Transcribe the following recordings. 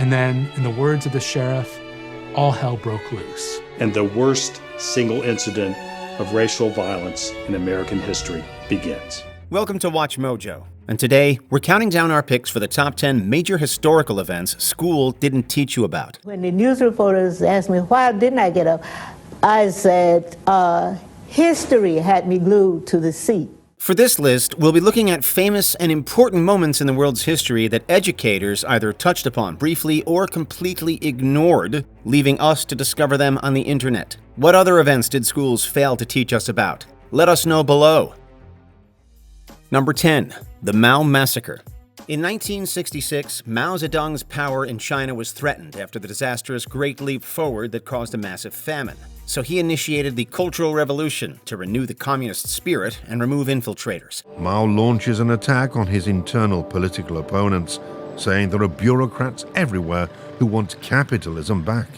And then, in the words of the sheriff, all hell broke loose. And the worst single incident of racial violence in American history begins. Welcome to Watch Mojo. And today, we're counting down our picks for the top 10 major historical events school didn't teach you about. When the news reporters asked me, why didn't I get up? I said, history had me glued to the seat. For this list, we'll be looking at famous and important moments in the world's history that educators either touched upon briefly or completely ignored, leaving us to discover them on the internet. What other events did schools fail to teach us about? Let us know below. Number 10. The Mao Massacre. In 1966, Mao Zedong's power in China was threatened after the disastrous Great Leap Forward that caused a massive famine. So he initiated the Cultural Revolution to renew the communist spirit and remove infiltrators. Mao launches an attack on his internal political opponents, saying there are bureaucrats everywhere who want capitalism back.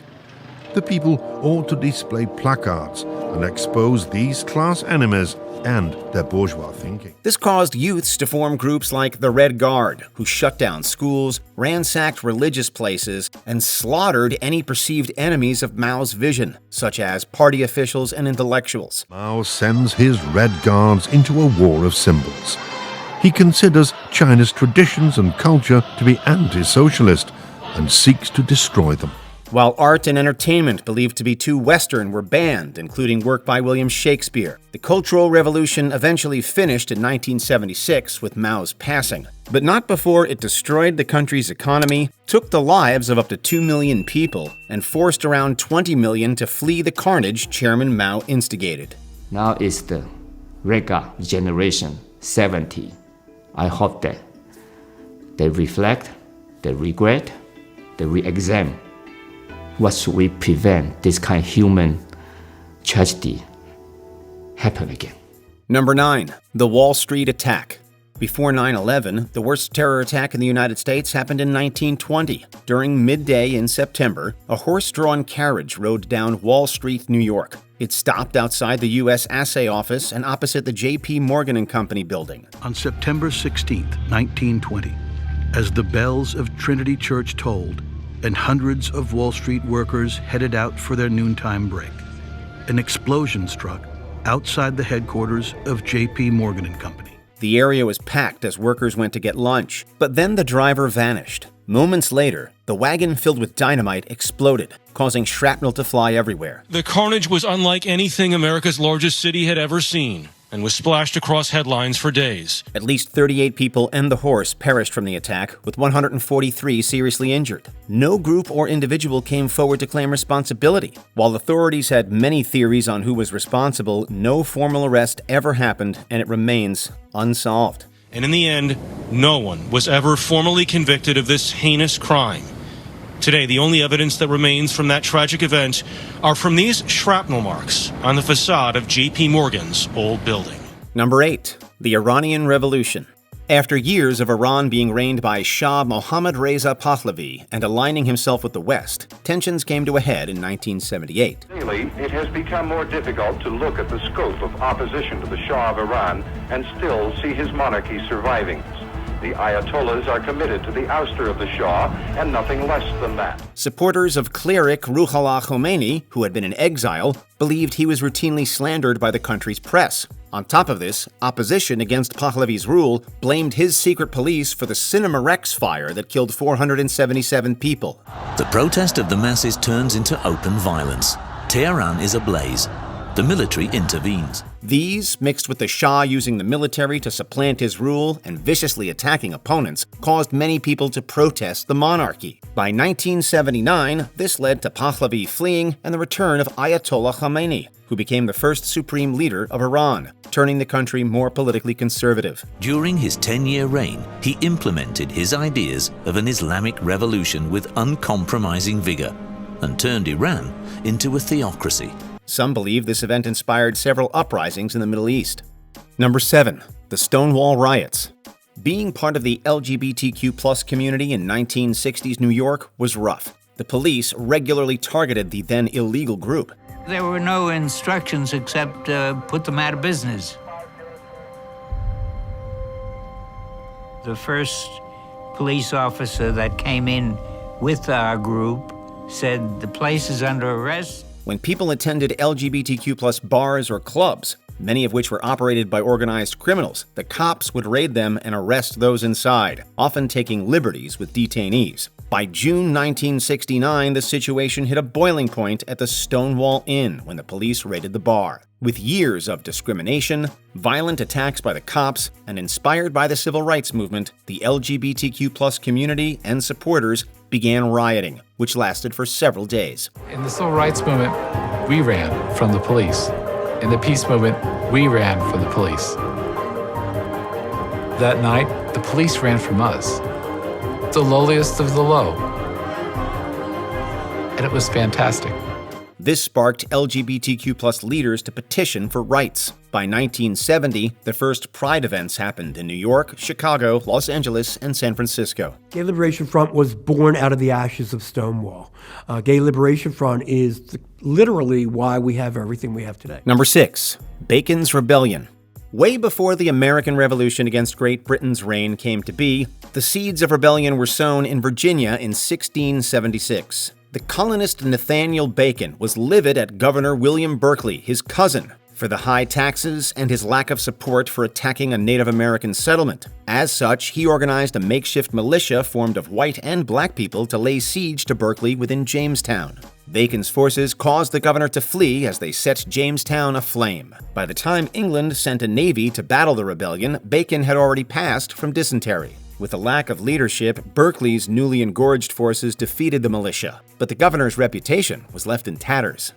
The people ought to display placards and expose these class enemies and their bourgeois thinking. This caused youths to form groups like the Red Guard, who shut down schools, ransacked religious places, and slaughtered any perceived enemies of Mao's vision, such as party officials and intellectuals. Mao sends his Red Guards into a war of symbols. He considers China's traditions and culture to be anti-socialist and seeks to destroy them. While art and entertainment believed to be too Western were banned, including work by William Shakespeare. The Cultural Revolution eventually finished in 1976 with Mao's passing, but not before it destroyed the country's economy, took the lives of up to 2 million people, and forced around 20 million to flee the carnage Chairman Mao instigated. Now is the Rega generation 70. I hope that they reflect, they regret, they re-examine. What should we prevent this kind of human tragedy happen again? Number 9. The Wall Street Attack. Before 9/11, the worst terror attack in the United States happened in 1920. During midday in September, a horse-drawn carriage rode down Wall Street, New York. It stopped outside the U.S. Assay Office and opposite the J.P. Morgan & Company building. On September 16, 1920, as the bells of Trinity Church tolled, and hundreds of Wall Street workers headed out for their noontime break, an explosion struck outside the headquarters of J.P. Morgan & Company. The area was packed as workers went to get lunch, but then the driver vanished. Moments later, the wagon filled with dynamite exploded, causing shrapnel to fly everywhere. The carnage was unlike anything America's largest city had ever seen, and was splashed across headlines for days. At least 38 people and the horse perished from the attack, with 143 seriously injured. No group or individual came forward to claim responsibility. While authorities had many theories on who was responsible, no formal arrest ever happened, and it remains unsolved. And in the end, no one was ever formally convicted of this heinous crime. Today, the only evidence that remains from that tragic event are from these shrapnel marks on the facade of J.P. Morgan's old building. Number 8. The Iranian Revolution. After years of Iran being reigned by Shah Mohammad Reza Pahlavi and aligning himself with the West, tensions came to a head in 1978. Daily, it has become more difficult to look at the scope of opposition to the Shah of Iran and still see his monarchy surviving. The Ayatollahs are committed to the ouster of the Shah and nothing less than that. Supporters of cleric Ruhollah Khomeini, who had been in exile, believed he was routinely slandered by the country's press. On top of this, opposition against Pahlavi's rule blamed his secret police for the Cinema Rex fire that killed 477 people. The protest of the masses turns into open violence. Tehran is ablaze. The military intervenes. These, mixed with the Shah using the military to supplant his rule and viciously attacking opponents, caused many people to protest the monarchy. By 1979, this led to Pahlavi fleeing and the return of Ayatollah Khomeini, who became the first supreme leader of Iran, turning the country more politically conservative. During his 10-year reign, he implemented his ideas of an Islamic revolution with uncompromising vigor and turned Iran into a theocracy. Some believe this event inspired several uprisings in the Middle East. Number 7. The Stonewall Riots. Being part of the LGBTQ+ community in 1960s New York was rough. The police regularly targeted the then illegal group. There were no instructions except put them out of business. The first police officer that came in with our group said the place is under arrest. When people attended LGBTQ+ bars or clubs, many of which were operated by organized criminals, the cops would raid them and arrest those inside, often taking liberties with detainees. By June 1969, the situation hit a boiling point at the Stonewall Inn when the police raided the bar. With years of discrimination, violent attacks by the cops, and inspired by the civil rights movement, the LGBTQ+ community and supporters began rioting, which lasted for several days. In the civil rights movement, we ran from the police. In the peace movement, we ran from the police. That night, the police ran from us. The lowliest of the low. And it was fantastic. This sparked LGBTQ+ leaders to petition for rights. By 1970, the first Pride events happened in New York, Chicago, Los Angeles, and San Francisco. Gay Liberation Front was born out of the ashes of Stonewall. Gay Liberation Front is literally why we have everything we have today. Number 6, Bacon's Rebellion. Way before the American Revolution against Great Britain's reign came to be, the seeds of rebellion were sown in Virginia in 1676. The colonist Nathaniel Bacon was livid at Governor William Berkeley, his cousin, for the high taxes and his lack of support for attacking a Native American settlement. As such, he organized a makeshift militia formed of white and black people to lay siege to Berkeley within Jamestown. Bacon's forces caused the governor to flee as they set Jamestown aflame. By the time England sent a navy to battle the rebellion, Bacon had already passed from dysentery. With a lack of leadership, Berkeley's newly engorged forces defeated the militia, but the governor's reputation was left in tatters.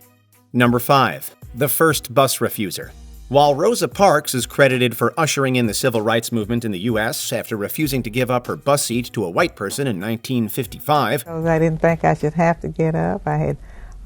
Number 5, the first bus refuser. While Rosa Parks is credited for ushering in the civil rights movement in the U.S. after refusing to give up her bus seat to a white person in 1955, I didn't think I should have to get up. I had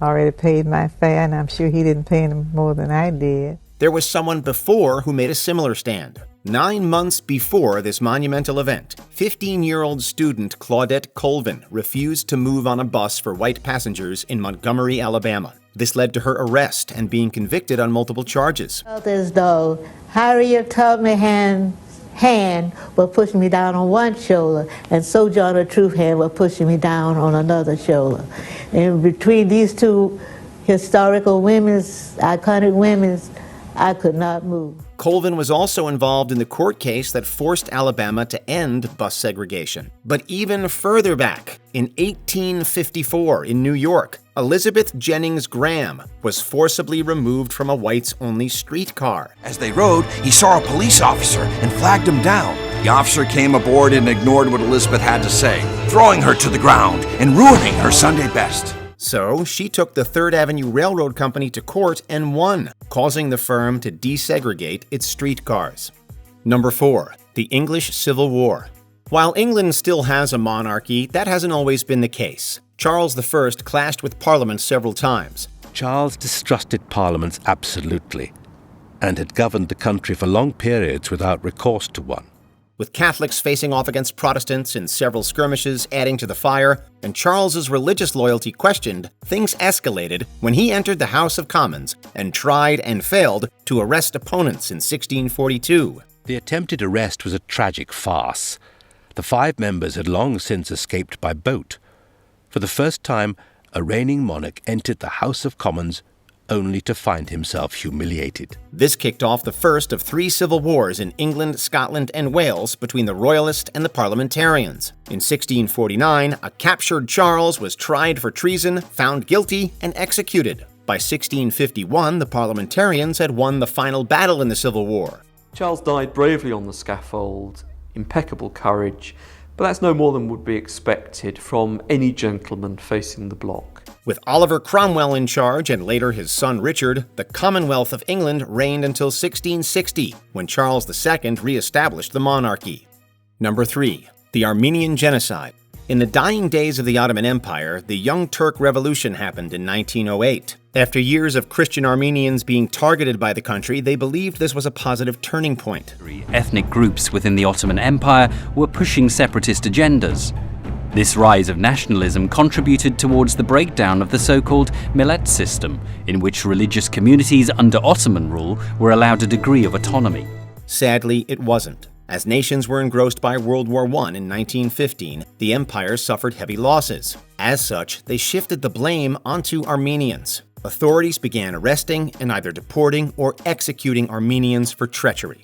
already paid my fare, and I'm sure he didn't pay any more than I did. there was someone before who made a similar stand. 9 months before this monumental event, 15-year-old student Claudette Colvin refused to move on a bus for white passengers in Montgomery, Alabama. This led to her arrest and being convicted on multiple charges. I felt as though Harriet Tubman's hand was pushing me down on one shoulder, and Sojourner Truth's hand was pushing me down on another shoulder. And between these two historical women's, iconic women's, I could not move. Colvin was also involved in the court case that forced Alabama to end bus segregation. But even further back, in 1854 in New York, Elizabeth Jennings Graham was forcibly removed from a whites-only streetcar. As they rode, he saw a police officer and flagged him down. The officer came aboard and ignored what Elizabeth had to say, throwing her to the ground and ruining her Sunday best. So she took the Third Avenue Railroad Company to court and won, causing the firm to desegregate its streetcars. Number 4. The English Civil War. While England still has a monarchy, that hasn't always been the case. Charles I clashed with Parliament several times. Charles distrusted parliaments absolutely, and had governed the country for long periods without recourse to one. With Catholics facing off against Protestants in several skirmishes adding to the fire, and Charles's religious loyalty questioned, things escalated when he entered the House of Commons and tried and failed to arrest opponents in 1642. The attempted arrest was a tragic farce. The 5 members had long since escaped by boat. For the first time, a reigning monarch entered the House of Commons only to find himself humiliated. This kicked off the first of 3 civil wars in England, Scotland, and Wales between the Royalists and the Parliamentarians. In 1649, a captured Charles was tried for treason, found guilty, and executed. By 1651, the Parliamentarians had won the final battle in the Civil War. Charles died bravely on the scaffold, impeccable courage, but that's no more than would be expected from any gentleman facing the block. With Oliver Cromwell in charge and later his son Richard, the Commonwealth of England reigned until 1660, when Charles II re-established the monarchy. Number 3. The Armenian Genocide. In the dying days of the Ottoman Empire, the Young Turk Revolution happened in 1908. After years of Christian Armenians being targeted by the country, they believed this was a positive turning point. Ethnic groups within the Ottoman Empire were pushing separatist agendas. This rise of nationalism contributed towards the breakdown of the so-called millet system, in which religious communities under Ottoman rule were allowed a degree of autonomy. Sadly, it wasn't. As nations were engrossed by World War I in 1915, the empire suffered heavy losses. As such, they shifted the blame onto Armenians. Authorities began arresting and either deporting or executing Armenians for treachery.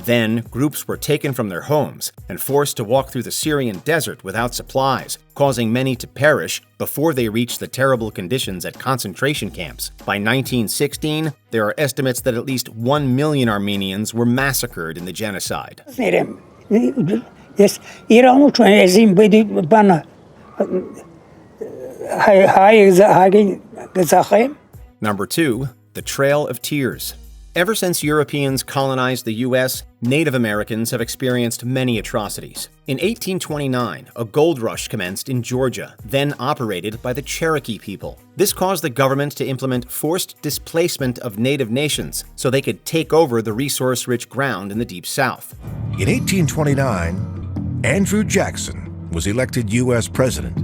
Then, groups were taken from their homes and forced to walk through the Syrian desert without supplies, causing many to perish before they reached the terrible conditions at concentration camps. By 1916, there are estimates that at least 1 million Armenians were massacred in the genocide. Number 2, the Trail of Tears. Ever since Europeans colonized the U.S., Native Americans have experienced many atrocities. In 1829, a gold rush commenced in Georgia, then operated by the Cherokee people. This caused the government to implement forced displacement of native nations so they could take over the resource-rich ground in the Deep South. In 1829, Andrew Jackson was elected U.S. president.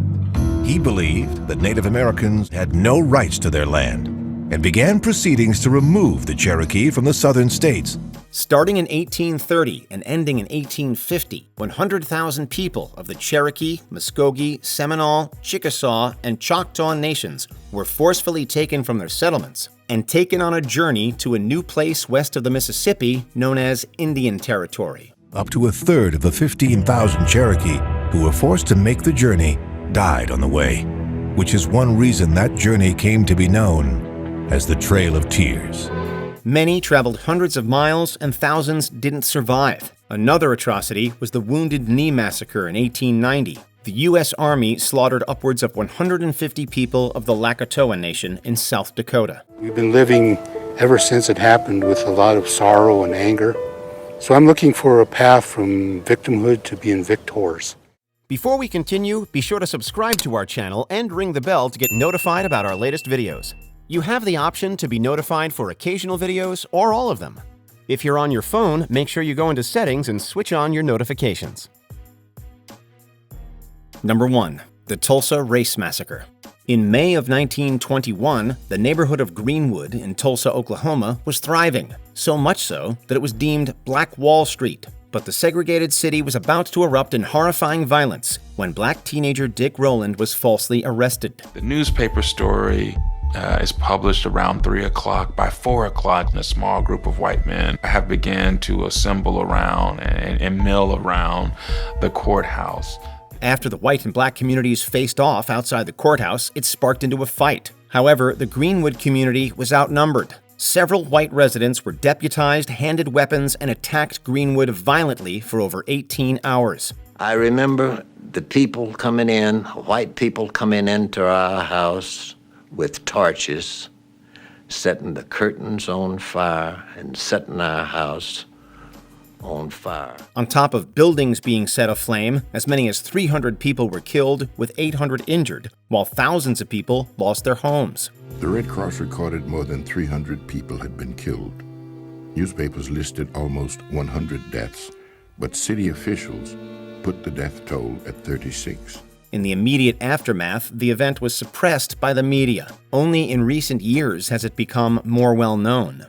He believed that Native Americans had no rights to their land and began proceedings to remove the Cherokee from the southern states. Starting in 1830 and ending in 1850, 100,000 people of the Cherokee, Muskogee, Seminole, Chickasaw, and Choctaw nations were forcefully taken from their settlements and taken on a journey to a new place west of the Mississippi known as Indian Territory. Up to a third of the 15,000 Cherokee who were forced to make the journey died on the way, which is one reason that journey came to be known as the Trail of Tears. Many traveled hundreds of miles and thousands didn't survive. Another atrocity was the Wounded Knee Massacre in 1890. The U.S. Army slaughtered upwards of 150 people of the Lakota Nation in South Dakota. We've been living ever since it happened with a lot of sorrow and anger. So I'm looking for a path from victimhood to being victors. Before we continue, be sure to subscribe to our channel and ring the bell to get notified about our latest videos. You have the option to be notified for occasional videos or all of them. If you're on your phone, make sure you go into Settings and switch on your notifications. Number 1. The Tulsa Race Massacre. In May of 1921, the neighborhood of Greenwood in Tulsa, Oklahoma was thriving, so much so that it was deemed Black Wall Street. But the segregated city was about to erupt in horrifying violence when black teenager Dick Rowland was falsely arrested. The newspaper story is published around 3 o'clock. By 4 o'clock, a small group of white men have begun to assemble around and mill around the courthouse. After the white and black communities faced off outside the courthouse, it sparked into a fight. However, the Greenwood community was outnumbered. Several white residents were deputized, handed weapons, and attacked Greenwood violently for over 18 hours. I remember the people coming in, white people coming into our house with torches, setting the curtains on fire and setting our house on fire. On top of buildings being set aflame, as many as 300 people were killed, with 800 injured, while thousands of people lost their homes. The Red Cross recorded more than 300 people had been killed. Newspapers listed almost 100 deaths, but city officials put the death toll at 36. In the immediate aftermath, the event was suppressed by the media. Only in recent years has it become more well known.